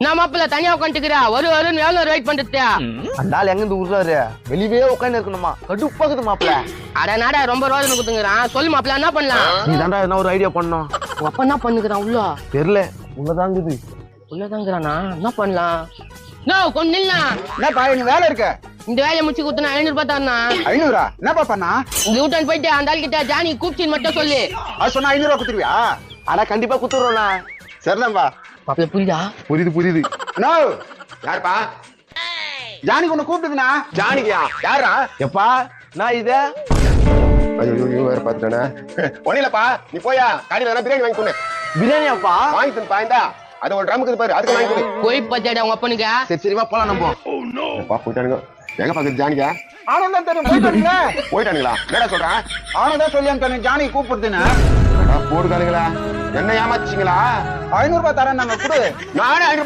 நான் மாப்பிள்ள தனியா உட்காந்துக்கிறா ஒரு எவ்வளவு வெயிட் பண்றது அந்த ஆள் எங்க இருந்து விடுறாரு வெளியவே உட்காந்து இருக்கணுமா கடுப்பாக்குது மாப்பிள்ள அட நாடா ரொம்ப ரோதனை குத்துங்கிறான் சொல்லு மாப்பிள்ள என்ன பண்ணலாம் நீ தாண்டா என்ன ஒரு ஐடியா பண்ணோம் உங்க அப்பா என்ன பண்ணுகிறான் உள்ள தெரியல உள்ளதாங்குது உள்ளதாங்கிறானா என்ன பண்ணலாம் நோ கொஞ்சம் நில்லாம் என்னப்பா எனக்கு வேலை இருக்க இந்த வேலையை முடிச்சு குத்துனா 500 ரூபாய் தானா 500 என்னப்பா பண்ணா இங்க விட்டான் போயிட்டு அந்த ஆள் கிட்ட ஜானி கூப்பிச்சின்னு மட்டும் சொல்லு அது சொன்னா 500 குத்துருவியா அட கண்டிப்பா குத்துறோம்ண்ணா சரிதான்பா மாப்பிள்ள புரியுதா புரியுது நோ யாருப்பா ஜானி உன்னை கூப்பிட்டுதுண்ணா ஜானிக்கியா யாரா எப்பா நான் இத ஐயோ வேற பாத்துட்டானே ஒண்ணிலப்பா நீ போயா காடியில வேணா பிரியாணி வாங்கி கொண்டு பிரியாணியாப்பா வாங்கி தந்து பாய்ந்தா அது ஒரு ட்ரம்முக்கு பாரு அதுக்கு வாங்கி கொடு போய் பச்சாடா உங்க அப்பனுக்கு சரி வா போலாம் நம்ம பா போயிட்டானுங்க எங்க பாக்குது ஜானிக்கா ஆனந்தான் தெரியும் போயிட்டானுங்களா போயிட்டானுங்களா என்னடா சொல்றேன் ஆனந்தான் சொல்லி அனுப்பிட்டானு ஜானி கூப்பிடுதுன்னு போடுதானுங்களா என்ன ஏமாச்சிங்களா 500 ரூபாய் தரேன் நாங்க கொடு நானே 500